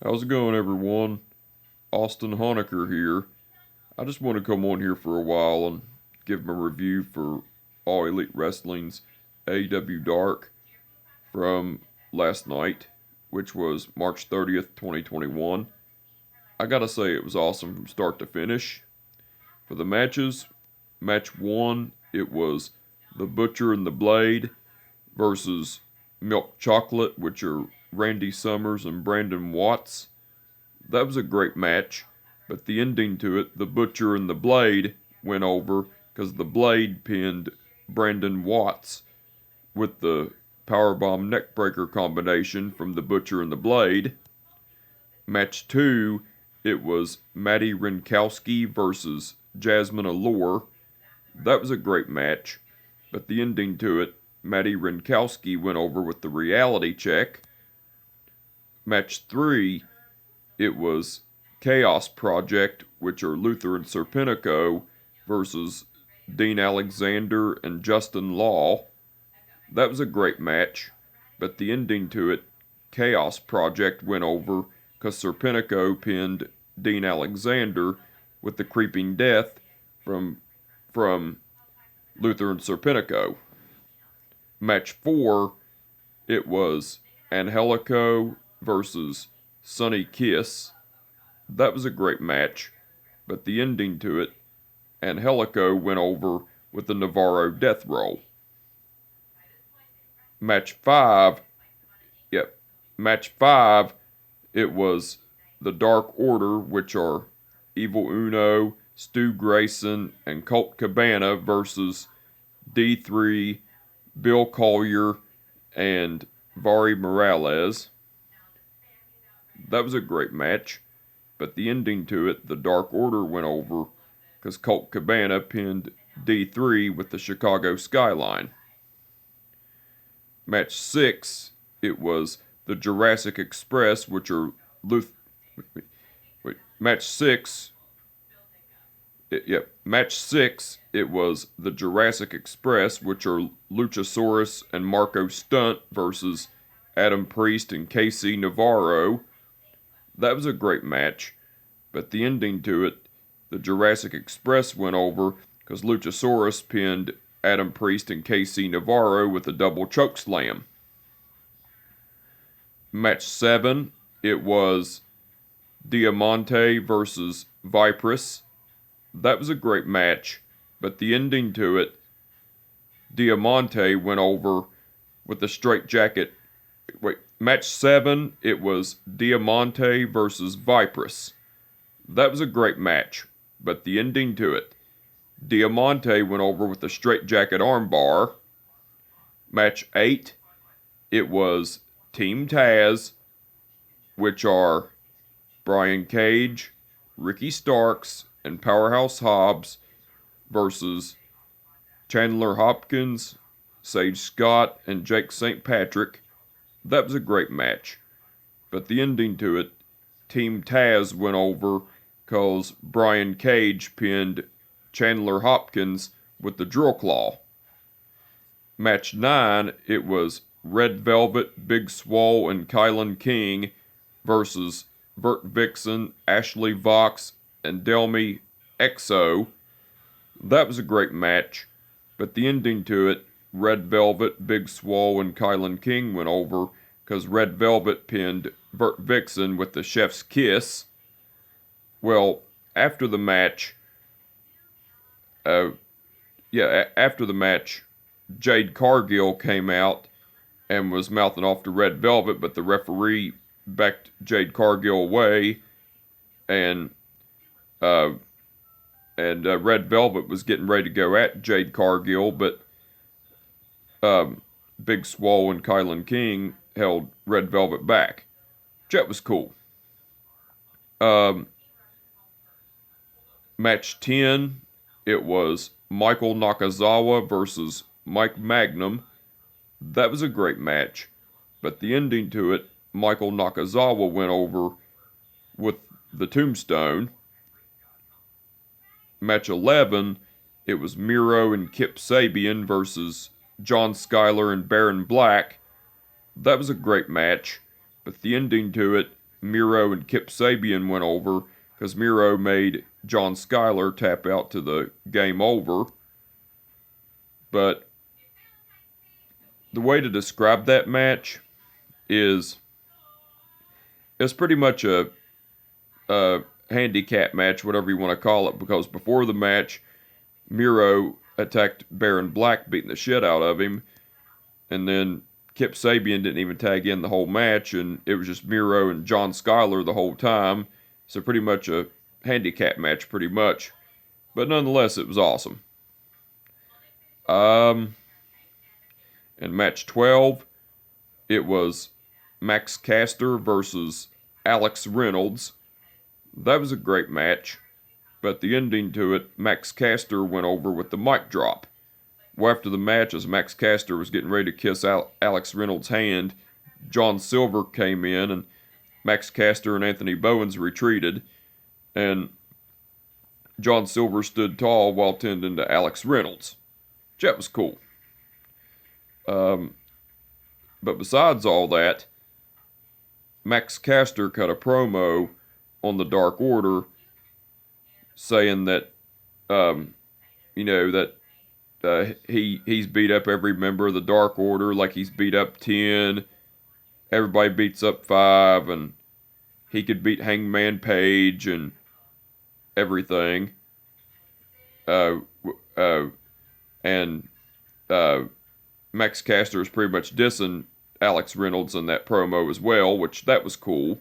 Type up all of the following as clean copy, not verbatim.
How's it going, everyone? Austin Honecker here. I just want to come on here for a while and give my review for All Elite Wrestling's AEW Dark from last night, which was March 30th, 2021. I gotta say, it was awesome from start to finish. For the matches, match 1, it was The Butcher and the Blade versus Milk Chocolate, which are Randy Summers and Brandon Watts. That was a great match, but the ending to it, the Butcher and the Blade went over because the Blade pinned Brandon Watts with the Powerbomb Neckbreaker combination from the Butcher and the Blade. Match 2, it was Maddie Rinkowski versus Jasmine Allure. That was a great match, but the ending to it, Maddie Rinkowski went over with the reality check. Match 3, it was Chaos Project, which are Luther and Serpentico, versus Dean Alexander and Justin Law. That was a great match, but the ending to it, Chaos Project went over because Serpentico pinned Dean Alexander with the Creeping Death from Luther and Serpentico. Match 4, it was Angelico versus Sonny Kiss. That was a great match, but the ending to it, Angelico went over with the Navarro Death Roll. Match 5, match 5, it was the Dark Order, which are Evil Uno, Stu Grayson, and Colt Cabana versus D3, Bill Collier, and Vari Morales. That was a great match, but the ending to it, the Dark Order went over because Colt Cabana pinned D3 with the Chicago Skyline. Match 6, it was the Jurassic Express, which are match 6, match 6, it was the Jurassic Express, which are Luchasaurus and Marco Stunt versus Adam Priest and KC Navarro. That was a great match, but the ending to it, the Jurassic Express went over because Luchasaurus pinned Adam Priest and KC Navarro with a double choke slam. Match 7, it was Diamante versus Vipress. That was a great match, but the ending to it, Diamante went over with the straight jacket. Match 7, it was Diamante versus Vipress. That was a great match, but the ending to it, Diamante went over with the straight jacket armbar. Match 8, it was Team Taz, which are Brian Cage, Ricky Starks, and Powerhouse Hobbs versus Chandler Hopkins, Sage Scott, and Jake St. Patrick. That was a great match, but the ending to it, Team Taz went over because Brian Cage pinned Chandler Hopkins with the Drill Claw. Match 9, it was Red Velvet, Big Swole, and Kylan King versus Vert Vixen, Ashley Vox, and Delmy Exo. That was a great match, but the ending to it, Red Velvet, Big Swole, and Kylan King went over because Red Velvet pinned Vert Vixen with the Chef's Kiss. Well, after the match, Jade Cargill came out and was mouthing off to Red Velvet, but the referee backed Jade Cargill away, and Red Velvet was getting ready to go at Jade Cargill, but Big Swole and Kylan King held Red Velvet back. That was cool. Match 10, it was Michael Nakazawa versus Mike Magnum. That was a great match, but the ending to it, Michael Nakazawa went over with the Tombstone. Match 11, it was Miro and Kip Sabian versus John Skyler and Baron Black. That was a great match, but the ending to it, Miro and Kip Sabian went over because Miro made John Skyler tap out to the game over. But the way to describe that match is it's pretty much a handicap match, whatever you want to call it, because before the match, Miro attacked Baron Black, beating the shit out of him, and then Kip Sabian didn't even tag in the whole match, and it was just Miro and John Skyler the whole time. So pretty much a handicap match, pretty much. But nonetheless, it was awesome. In match 12, it was Max Caster versus Alex Reynolds. That was a great match, but the ending to it, Max Caster went over with the mic drop. Well, after the match, as Max Caster was getting ready to kiss Alex Reynolds' hand, John Silver came in, and Max Caster and Anthony Bowens retreated, and John Silver stood tall while tending to Alex Reynolds. That was cool. But besides all that, Max Caster cut a promo on the Dark Order saying that, he's beat up every member of the Dark Order, like he's beat up 10, everybody beats up 5, and he could beat Hangman Page and everything. Max Caster is pretty much dissing Alex Reynolds in that promo as well, which that was cool.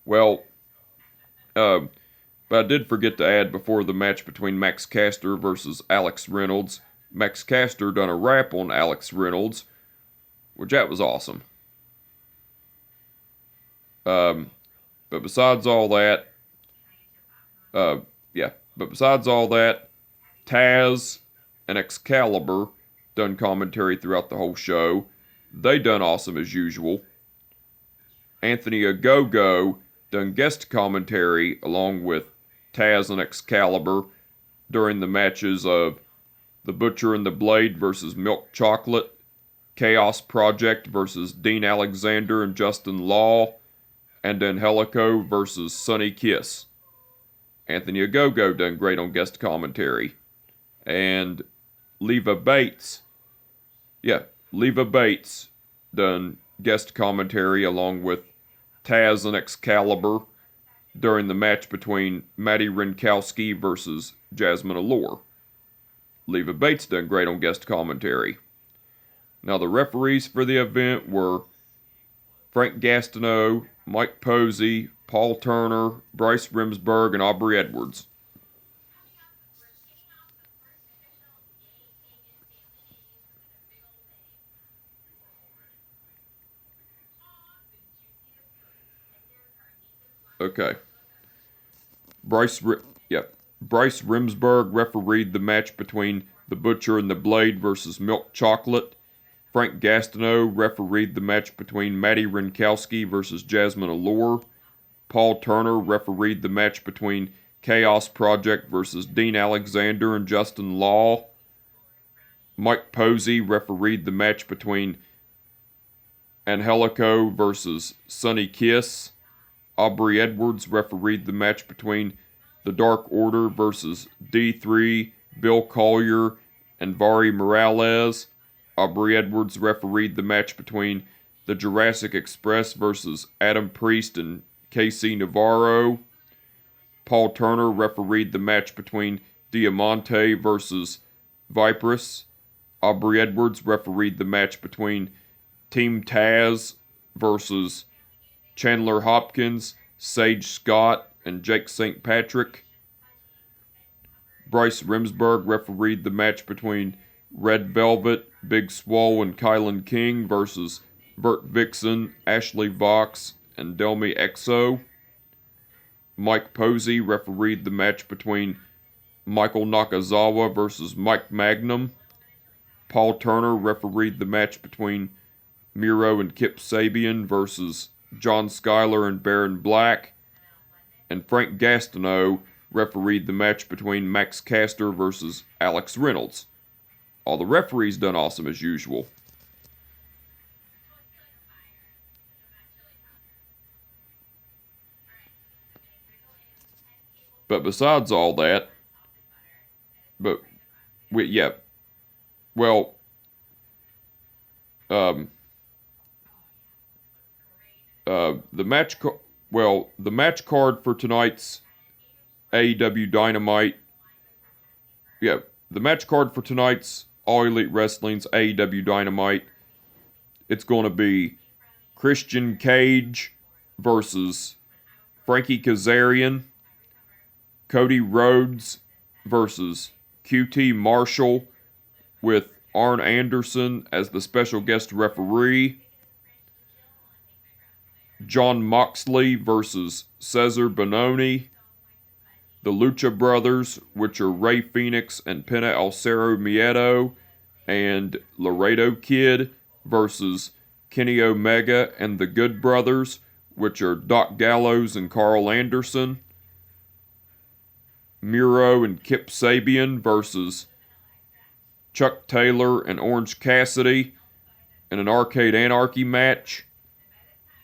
Well, but I did forget to add before the match between Max Caster versus Alex Reynolds, Max Caster done a rap on Alex Reynolds, which that was awesome. But besides all that, Taz and Excalibur done commentary throughout the whole show. They done awesome as usual. Anthony Ogogo done guest commentary along with Taz and Excalibur during the matches of The Butcher and the Blade versus Milk Chocolate, Chaos Project versus Dean Alexander and Justin Law, and Angelico versus Sonny Kiss. Anthony Ogogo done great on guest commentary. And Leva Bates done guest commentary along with Taz and Excalibur during the match between Maddie Rinkowski versus Jasmine Allure. Leva Bates done great on guest commentary. Now the referees for the event were Frank Gastineau, Mike Posey, Paul Turner, Bryce Remsburg, and Aubrey Edwards. Okay. Bryce Remsburg refereed the match between The Butcher and the Blade versus Milk Chocolate. Frank Gastineau refereed the match between Maddie Rinkowski versus Jasmine Allure. Paul Turner refereed the match between Chaos Project versus Dean Alexander and Justin Law. Mike Posey refereed the match between Angelico versus Sonny Kiss. Aubrey Edwards refereed the match between The Dark Order versus D3, Bill Collier, and Vari Morales. Aubrey Edwards refereed the match between The Jurassic Express versus Adam Priest and KC Navarro. Paul Turner refereed the match between Diamante versus Vipress. Aubrey Edwards refereed the match between Team Taz versus Chandler Hopkins, Sage Scott, and Jake St. Patrick. Bryce Remsburg refereed the match between Red Velvet, Big Swole, and Kylan King versus Vert Vixen, Ashley Vox, and Delmy Exo. Mike Posey refereed the match between Michael Nakazawa versus Mike Magnum. Paul Turner refereed the match between Miro and Kip Sabian versus John Skyler and Baron Black. And Frank Gastineau refereed the match between Max Caster versus Alex Reynolds. All the referees done awesome as usual. But besides all that, but yeah, well, um, the the match card for tonight's AEW Dynamite. Yeah, the match card for tonight's All Elite Wrestling's AEW Dynamite. It's going to be Christian Cage versus Frankie Kazarian, Cody Rhodes versus QT Marshall with Arn Anderson as the special guest referee, John Moxley versus Cesar Bononi, the Lucha Brothers, which are Rey Fenix and Pena El Cerro Miedo, and Laredo Kid versus Kenny Omega and the Good Brothers, which are Doc Gallows and Carl Anderson, Miro and Kip Sabian versus Chuck Taylor and Orange Cassidy in an Arcade Anarchy match,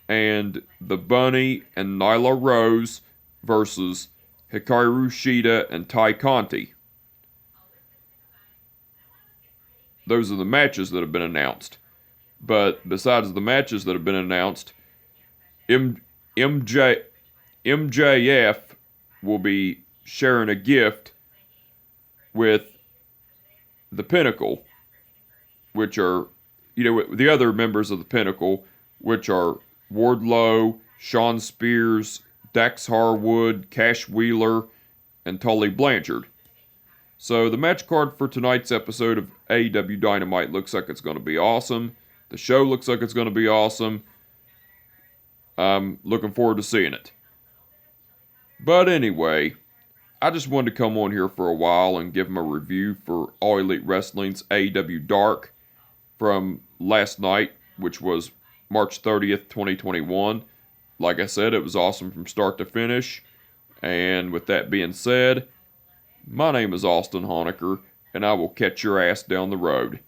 and the Bunny and Nyla Rose versus Hikaru Shida and Ty Conti. Those are the matches that have been announced. But besides the matches that have been announced, MJF will be sharing a gift with the Pinnacle, which are, the other members of the Pinnacle, which are Wardlow, Shawn Spears, Dax Harwood, Cash Wheeler, and Tully Blanchard. So the match card for tonight's episode of AEW Dynamite looks like it's going to be awesome. The show looks like it's going to be awesome. I'm looking forward to seeing it. But anyway, I just wanted to come on here for a while and give them a review for All Elite Wrestling's AEW Dark from last night, which was March 30th, 2021. Like I said, it was awesome from start to finish. And with that being said, my name is Austin Honecker, and I will catch your ass down the road.